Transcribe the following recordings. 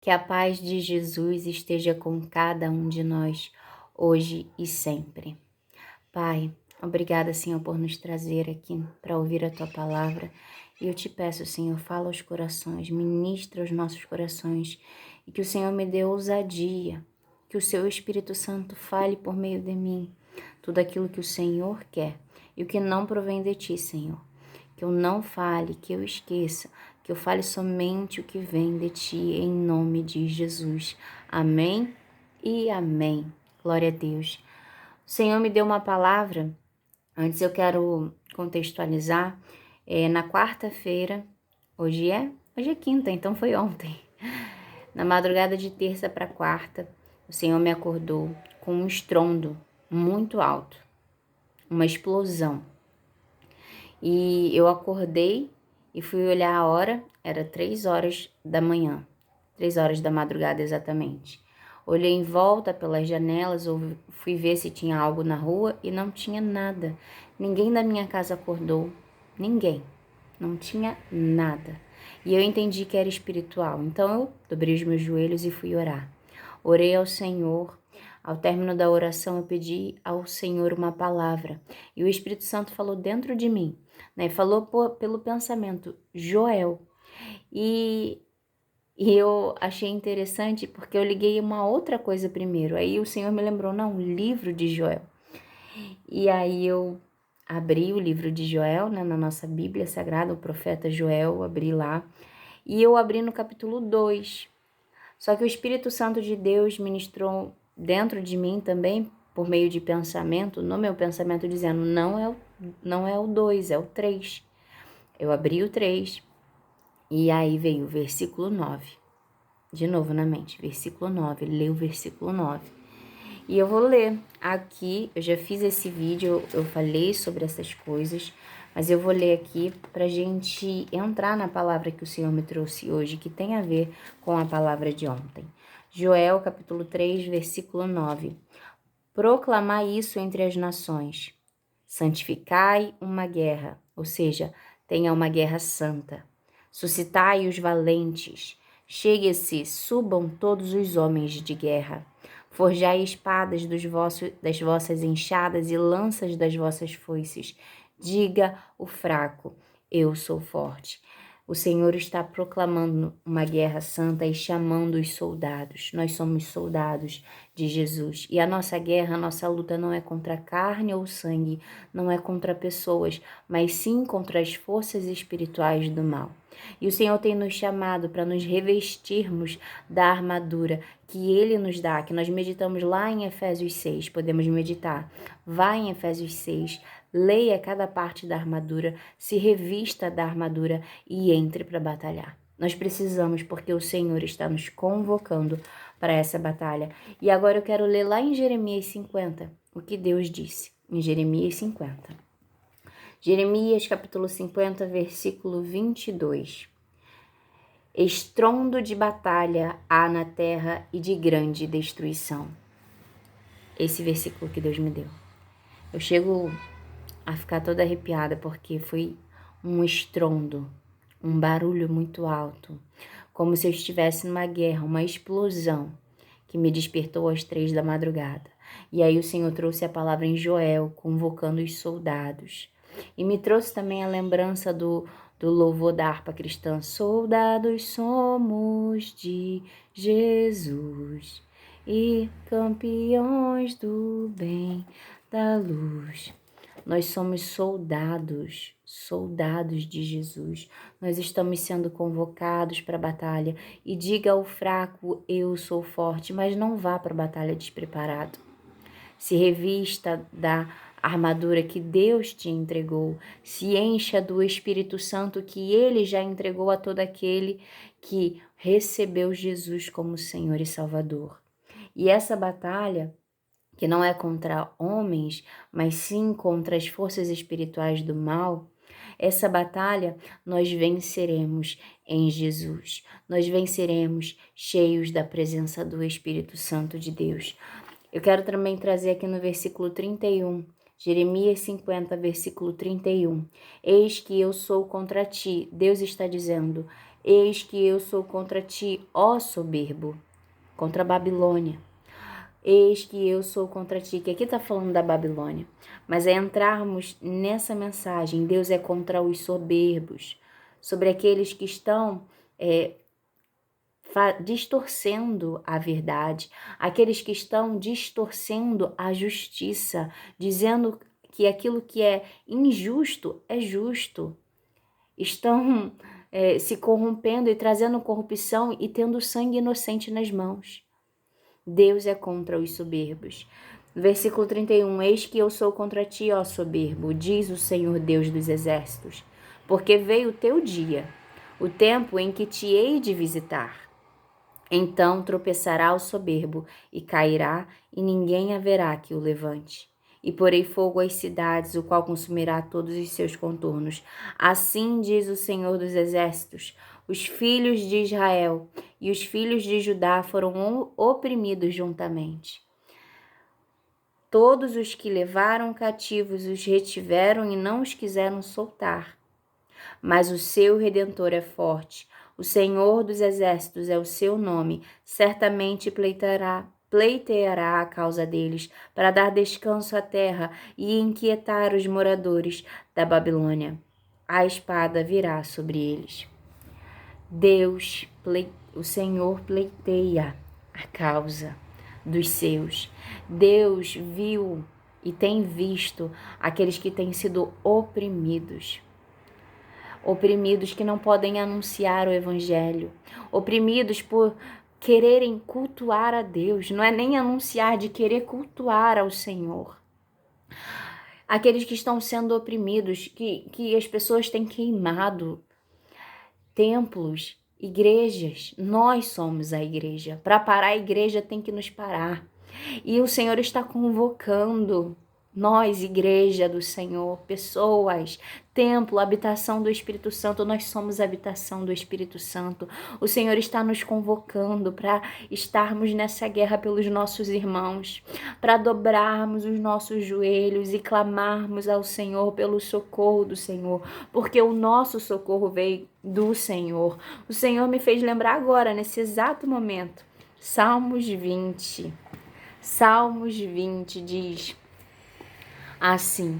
Que a paz de Jesus esteja com cada um de nós, hoje e sempre. Pai, obrigada, Senhor, por nos trazer aqui para ouvir a Tua palavra. E eu te peço, Senhor, fala aos corações, ministra os nossos corações e que o Senhor me dê ousadia, que o Seu Espírito Santo fale por meio de mim tudo aquilo que o Senhor quer e o que não provém de Ti, Senhor. Que eu não fale, que eu esqueça, que eu fale somente o que vem de Ti, em nome de Jesus. Amém e amém. Glória a Deus. O Senhor me deu uma palavra, antes eu quero contextualizar, na quarta-feira, hoje é quinta, então foi ontem. Na madrugada de terça para quarta, o Senhor me acordou com um estrondo muito alto, uma explosão. E eu acordei e fui olhar a hora, era 3 horas da manhã, 3 horas da madrugada exatamente. Olhei em volta pelas janelas, fui ver se tinha algo na rua e não tinha nada. Ninguém da minha casa acordou, ninguém, não tinha nada. E eu entendi que era espiritual, então eu dobrei os meus joelhos e fui orar. Orei ao Senhor. Ao término da oração, eu pedi ao Senhor uma palavra. E o Espírito Santo falou dentro de mim, né? Falou pelo pensamento, Joel. E, e eu achei interessante porque eu liguei uma outra coisa primeiro. Aí o Senhor me lembrou, não, o livro de Joel. E aí eu abri o livro de Joel, né, na nossa Bíblia Sagrada, o profeta Joel, abri lá. E eu abri no capítulo 2. Só que o Espírito Santo de Deus ministrou dentro de mim também, por meio de pensamento, no meu pensamento, dizendo, não é o 2, é o 3. Eu abri o 3 e aí veio o versículo 9. De novo na mente, versículo 9, lê o versículo 9. E eu vou ler aqui, eu já fiz esse vídeo, eu falei sobre essas coisas, mas eu vou ler aqui pra gente entrar na palavra que o Senhor me trouxe hoje, que tem a ver com a palavra de ontem. Joel, capítulo 3, versículo 9. Proclamai isso entre as nações. Santificai uma guerra, ou seja, tenha uma guerra santa. Suscitai os valentes. Chegue-se, subam todos os homens de guerra. Forjai espadas das vossas enxadas e lanças das vossas foices. Diga o fraco, eu sou forte. O Senhor está proclamando uma guerra santa e chamando os soldados. Nós somos soldados de Jesus. E a nossa guerra, a nossa luta não é contra carne ou sangue, não é contra pessoas, mas sim contra as forças espirituais do mal. E o Senhor tem nos chamado para nos revestirmos da armadura que Ele nos dá, que nós meditamos lá em Efésios 6, podemos meditar. Vá em Efésios 6, leia cada parte da armadura, se revista da armadura e entre para batalhar. Nós precisamos, porque o Senhor está nos convocando para essa batalha. E agora eu quero ler lá em Jeremias 50, o que Deus disse, em Jeremias 50. Jeremias capítulo 50, versículo 22. Estrondo de batalha há na terra e de grande destruição. Esse versículo que Deus me deu. Eu chego a ficar toda arrepiada porque foi um estrondo, um barulho muito alto, como se eu estivesse numa guerra, uma explosão que me despertou às 3 da madrugada. E aí o Senhor trouxe a palavra em Joel, convocando os soldados. E me trouxe também a lembrança do louvor da harpa cristã. Soldados somos de Jesus e campeões do bem da luz. Nós somos soldados de Jesus. Nós estamos sendo convocados para a batalha. E diga ao fraco, eu sou forte, mas não vá para a batalha despreparado. Se revista da armadura que Deus te entregou. Se encha do Espírito Santo que Ele já entregou a todo aquele que recebeu Jesus como Senhor e Salvador. E essa batalha, que não é contra homens, mas sim contra as forças espirituais do mal, essa batalha nós venceremos em Jesus. Nós venceremos cheios da presença do Espírito Santo de Deus. Eu quero também trazer aqui no versículo 31, Jeremias 50, versículo 31. Eis que eu sou contra ti, Deus está dizendo, Eis que eu sou contra ti, ó soberbo, contra a Babilônia. Eis que eu sou contra ti, que aqui está falando da Babilônia. Mas é entrarmos nessa mensagem, Deus é contra os soberbos, sobre aqueles que estão distorcendo a verdade, aqueles que estão distorcendo a justiça, dizendo que aquilo que é injusto é justo. Estão se corrompendo e trazendo corrupção e tendo sangue inocente nas mãos. Deus é contra os soberbos. Versículo 31, eis que eu sou contra ti, ó soberbo, diz o Senhor Deus dos exércitos, porque veio o teu dia, o tempo em que te hei de visitar. Então tropeçará o soberbo e cairá, e ninguém haverá que o levante. E porei fogo às cidades, o qual consumirá todos os seus contornos. Assim diz o Senhor dos exércitos: os filhos de Israel e os filhos de Judá foram oprimidos juntamente. Todos os que levaram cativos os retiveram e não os quiseram soltar. Mas o seu Redentor é forte, o Senhor dos exércitos é o seu nome, certamente pleiteará a causa deles, para dar descanso à terra e inquietar os moradores da Babilônia. A espada virá sobre eles. O Senhor pleiteia a causa dos seus. Deus viu e tem visto aqueles que têm sido oprimidos que não podem anunciar o evangelho, oprimidos por quererem cultuar a Deus, não é nem anunciar, de querer cultuar ao Senhor. Aqueles que estão sendo oprimidos, que as pessoas têm queimado templos, igrejas. Nós somos a igreja. Para parar a igreja tem que nos parar. E o Senhor está convocando nós, igreja do Senhor, pessoas, templo, habitação do Espírito Santo, nós somos a habitação do Espírito Santo. O Senhor está nos convocando para estarmos nessa guerra pelos nossos irmãos, para dobrarmos os nossos joelhos e clamarmos ao Senhor pelo socorro do Senhor, porque o nosso socorro veio do Senhor. O Senhor me fez lembrar agora, nesse exato momento, Salmos 20 diz assim,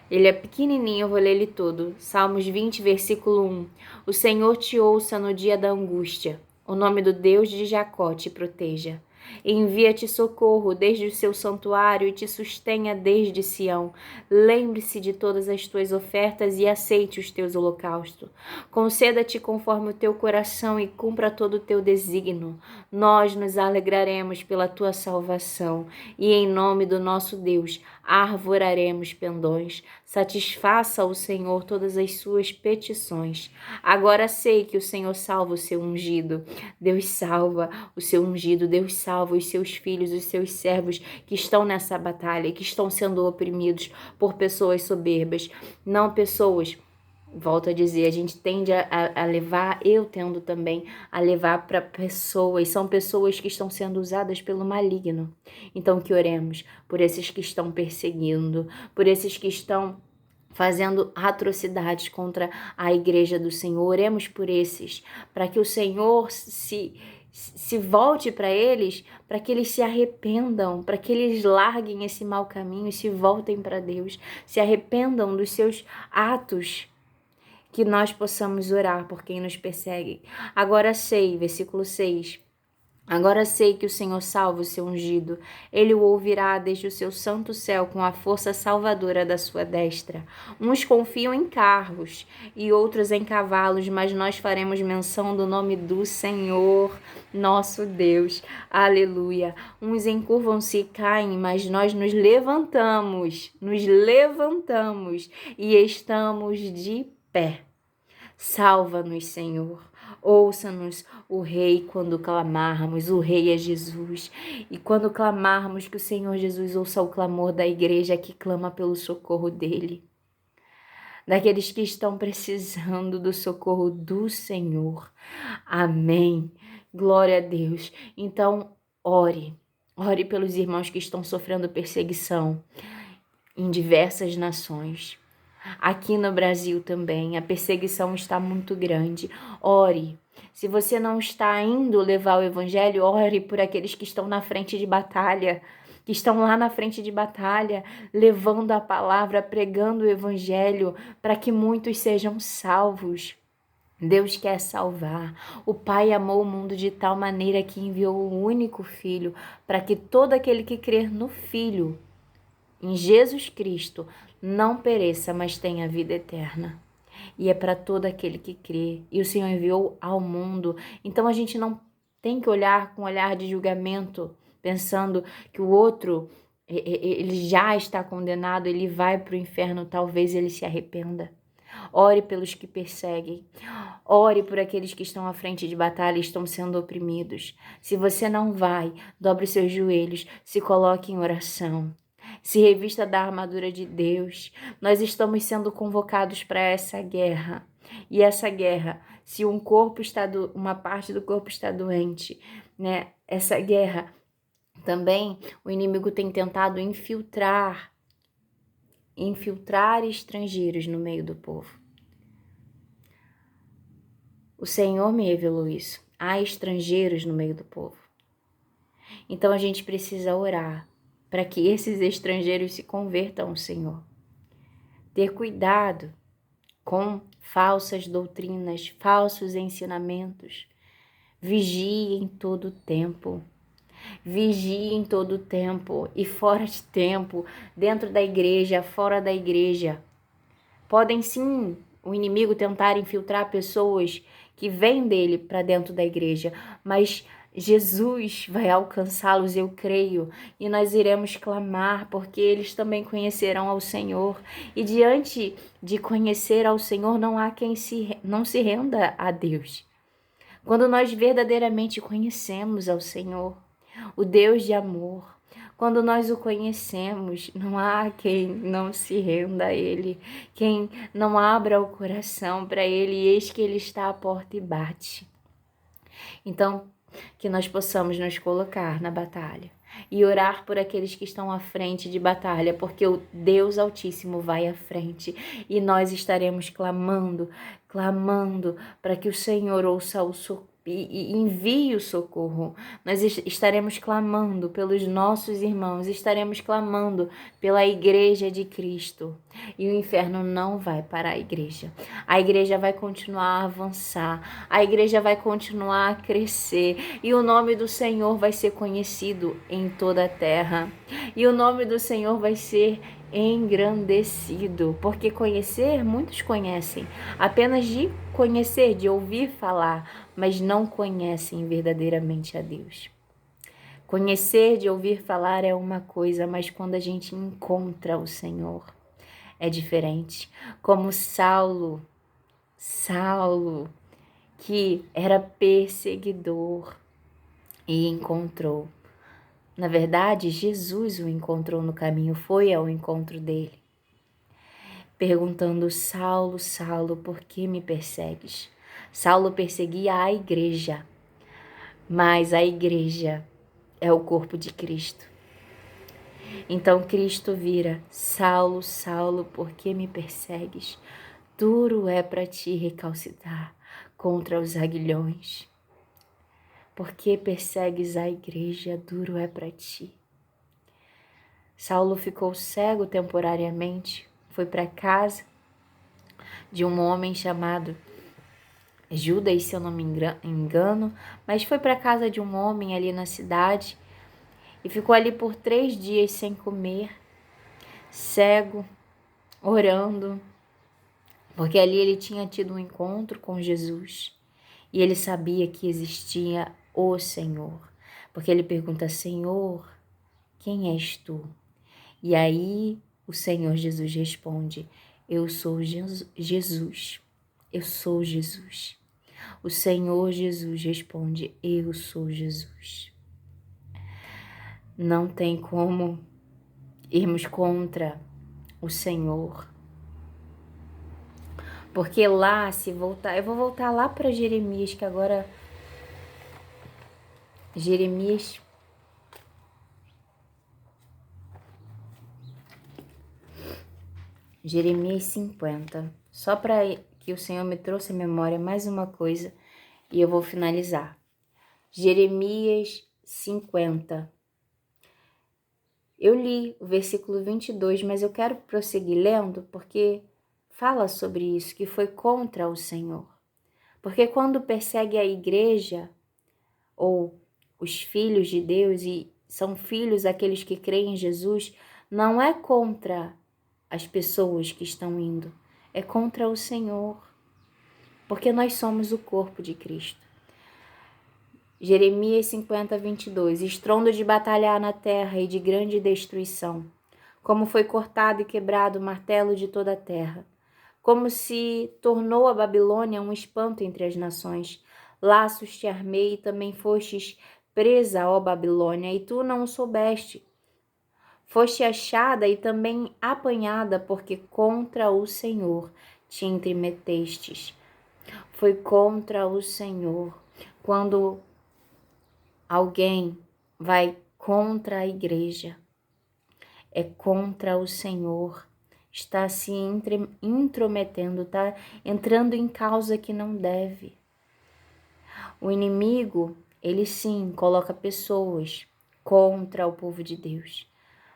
ele é pequenininho, eu vou ler ele todo. Salmos 20, versículo 1. O Senhor te ouça no dia da angústia. O nome do Deus de Jacó te proteja. Envia-te socorro desde o seu santuário e te sustenha desde Sião. Lembre-se de todas as tuas ofertas e aceite os teus holocaustos. Conceda-te conforme o teu coração e cumpra todo o teu desígnio. Nós nos alegraremos pela tua salvação e em nome do nosso Deus arvoraremos pendões. Satisfaça o Senhor todas as suas petições. Agora sei que o Senhor salva o seu ungido. Deus salva o seu ungido, Deus salva os seus filhos, os seus servos que estão nessa batalha, que estão sendo oprimidos por pessoas soberbas, não pessoas. Volto a dizer, a gente tende a levar, eu tendo também a levar para pessoas, são pessoas que estão sendo usadas pelo maligno. Então que oremos por esses que estão perseguindo, por esses que estão fazendo atrocidades contra a igreja do Senhor. Oremos por esses, para que o Senhor se volte para eles, para que eles se arrependam, para que eles larguem esse mau caminho e se voltem para Deus, se arrependam dos seus atos, que nós possamos orar por quem nos persegue. Agora sei, versículo 6, agora sei que o Senhor salva o seu ungido. Ele o ouvirá desde o seu santo céu com a força salvadora da sua destra. Uns confiam em carros e outros em cavalos, mas nós faremos menção do nome do Senhor, nosso Deus. Aleluia. Uns encurvam-se e caem, mas nós nos levantamos e estamos de pé. Salva-nos, Senhor. Ouça-nos, o Rei, quando clamarmos. O Rei é Jesus. E quando clamarmos, que o Senhor Jesus ouça o clamor da igreja que clama pelo socorro dele. Daqueles que estão precisando do socorro do Senhor. Amém. Glória a Deus. Então, ore. Ore pelos irmãos que estão sofrendo perseguição em diversas nações. Aqui no Brasil também, a perseguição está muito grande. Ore. Se você não está indo levar o evangelho, ore por aqueles que estão na frente de batalha, que estão lá na frente de batalha, levando a palavra, pregando o evangelho, para que muitos sejam salvos. Deus quer salvar. O Pai amou o mundo de tal maneira que enviou o único Filho, para que todo aquele que crer no Filho, em Jesus Cristo, não pereça, mas tenha vida eterna. E é para todo aquele que crê. E o Senhor enviou ao mundo. Então a gente não tem que olhar com um olhar de julgamento, pensando que o outro, ele já está condenado, ele vai para o inferno, talvez ele se arrependa. Ore pelos que perseguem. Ore por aqueles que estão à frente de batalha e estão sendo oprimidos. Se você não vai, dobre seus joelhos, se coloque em oração. Se revista da armadura de Deus. Nós estamos sendo convocados para essa guerra. E essa guerra, se uma parte do corpo está doente, né? Essa guerra também o inimigo tem tentado infiltrar estrangeiros no meio do povo. O Senhor me revelou isso. Há estrangeiros no meio do povo. Então a gente precisa orar para que esses estrangeiros se convertam ao Senhor. Ter cuidado com falsas doutrinas, falsos ensinamentos. Vigie em todo o tempo. Vigie em todo o tempo e fora de tempo, dentro da igreja, fora da igreja. Podem sim o inimigo tentar infiltrar pessoas que vêm dele para dentro da igreja, mas Jesus vai alcançá-los, eu creio, e nós iremos clamar, porque eles também conhecerão ao Senhor. E diante de conhecer ao Senhor, não há quem não se renda a Deus. Quando nós verdadeiramente conhecemos ao Senhor, o Deus de amor, quando nós o conhecemos, não há quem não se renda a Ele, quem não abra o coração para Ele, e eis que Ele está à porta e bate. Então, que nós possamos nos colocar na batalha e orar por aqueles que estão à frente de batalha, porque o Deus Altíssimo vai à frente e nós estaremos clamando para que o Senhor ouça o socorro e envie o socorro. Nós estaremos clamando pelos nossos irmãos, estaremos clamando pela igreja de Cristo. E o inferno não vai parar a igreja. A igreja vai continuar a avançar, a igreja vai continuar a crescer e o nome do Senhor vai ser conhecido em toda a terra. E o nome do Senhor vai ser engrandecido, porque conhecer, muitos conhecem, apenas de conhecer, de ouvir falar, mas não conhecem verdadeiramente a Deus. Conhecer, de ouvir falar é uma coisa, mas quando a gente encontra o Senhor, é diferente. Como Saulo, que era perseguidor e encontrou. Na verdade, Jesus o encontrou no caminho, foi ao encontro dele, perguntando: Saulo, Saulo, por que me persegues? Saulo perseguia a igreja, mas a igreja é o corpo de Cristo. Então Cristo vira: Saulo, Saulo, por que me persegues? Duro é para ti recalcitrar contra os aguilhões. Por que persegues a igreja? Duro é para ti. Saulo ficou cego temporariamente, foi para casa de um homem chamado Judas, se eu não me engano, mas foi para casa de um homem ali na cidade e ficou ali por 3 dias sem comer, cego, orando, porque ali ele tinha tido um encontro com Jesus e ele sabia que existia o Senhor, porque ele pergunta: Senhor, quem és tu? E aí o Senhor Jesus responde: eu sou Jesus, eu sou Jesus. O Senhor Jesus responde: eu sou Jesus. Não tem como irmos contra o Senhor, porque lá, se voltar, eu vou voltar lá para Jeremias, que agora Jeremias Jeremias 50. Só para que o Senhor me trouxe à memória mais uma coisa e eu vou finalizar. Jeremias 50. Eu li o versículo 22, mas eu quero prosseguir lendo porque fala sobre isso, que foi contra o Senhor. Porque quando persegue a igreja ou os filhos de Deus, e são filhos aqueles que creem em Jesus, não é contra as pessoas que estão indo, é contra o Senhor, porque nós somos o corpo de Cristo. Jeremias 50, 22. Estrondo de batalhar na terra e de grande destruição, como foi cortado e quebrado o martelo de toda a terra, como se tornou a Babilônia um espanto entre as nações. Laços te armei e também fostes presa, ó Babilônia, e tu não o soubeste. Foste achada e também apanhada, porque contra o Senhor te intrometestes. Foi contra o Senhor. Quando alguém vai contra a igreja, é contra o Senhor, está se intrometendo, está entrando em causa que não deve. O inimigo, ele sim coloca pessoas contra o povo de Deus,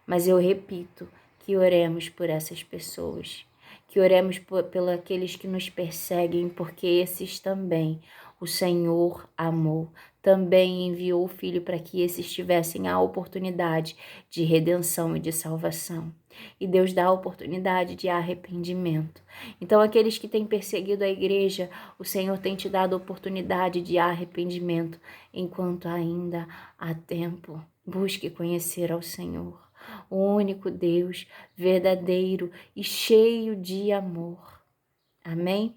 mas eu repito que oremos por essas pessoas, que oremos pelos aqueles que nos perseguem, porque esses também o Senhor amou, também enviou o Filho para que esses tivessem a oportunidade de redenção e de salvação. E Deus dá a oportunidade de arrependimento. Então, aqueles que têm perseguido a igreja, o Senhor tem te dado a oportunidade de arrependimento, enquanto ainda há tempo. Busque conhecer ao Senhor, o único Deus verdadeiro e cheio de amor. Amém?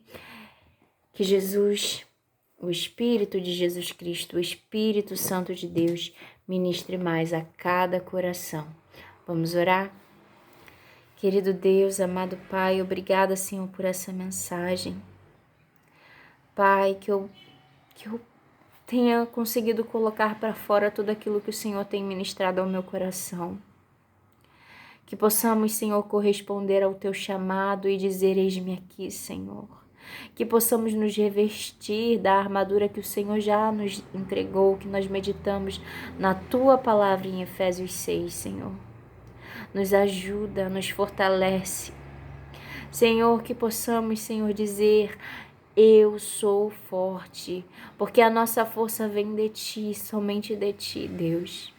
Que Jesus, o Espírito de Jesus Cristo, o Espírito Santo de Deus, ministre mais a cada coração. Vamos orar? Querido Deus, amado Pai, obrigada, Senhor, por essa mensagem. Pai, que eu tenha conseguido colocar para fora tudo aquilo que o Senhor tem ministrado ao meu coração. Que possamos, Senhor, corresponder ao Teu chamado e dizer: eis-me aqui, Senhor. Que possamos nos revestir da armadura que o Senhor já nos entregou, que nós meditamos na Tua palavra em Efésios 6, Senhor. Nos ajuda, nos fortalece. Senhor, que possamos, Senhor, dizer: eu sou forte, porque a nossa força vem de Ti, somente de Ti, Deus.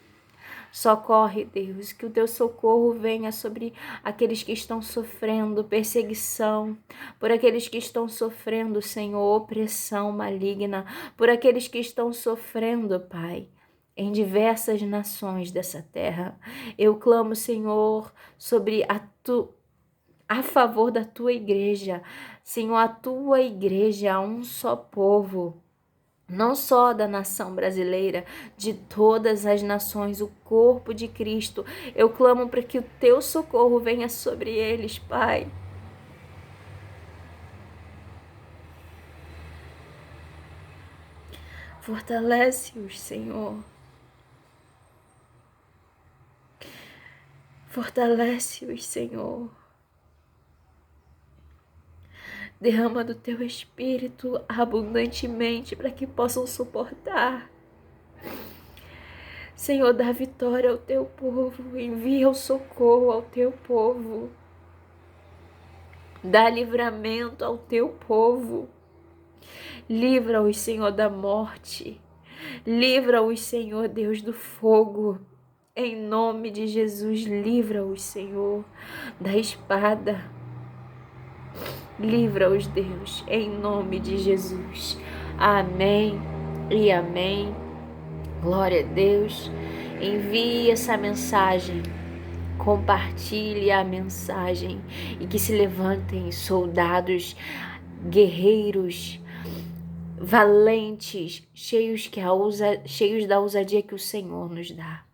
Socorre, Deus, que o Teu socorro venha sobre aqueles que estão sofrendo perseguição, por aqueles que estão sofrendo, Senhor, opressão maligna, por aqueles que estão sofrendo, Pai, em diversas nações dessa terra. Eu clamo, Senhor, sobre a favor da Tua igreja. Senhor, a Tua igreja, um só povo, não só da nação brasileira, de todas as nações, o corpo de Cristo. Eu clamo para que o Teu socorro venha sobre eles, Pai. Fortalece-os, Senhor. Fortalece-os, Senhor. Derrama do Teu Espírito abundantemente para que possam suportar. Senhor, dá vitória ao Teu povo, envia o socorro ao Teu povo. Dá livramento ao Teu povo. Livra-os, Senhor, da morte. Livra-os, Senhor, Deus do fogo. Em nome de Jesus, livra-os, Senhor, da espada. Livra-os, Deus, em nome de Jesus. Amém e amém. Glória a Deus. Envie essa mensagem. Compartilhe a mensagem e que se levantem soldados, guerreiros, valentes, cheios da ousadia que o Senhor nos dá.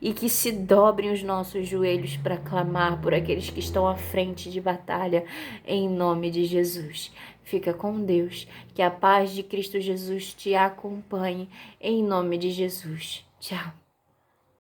E que se dobrem os nossos joelhos para clamar por aqueles que estão à frente de batalha, em nome de Jesus. Fica com Deus, que a paz de Cristo Jesus te acompanhe, em nome de Jesus. Tchau.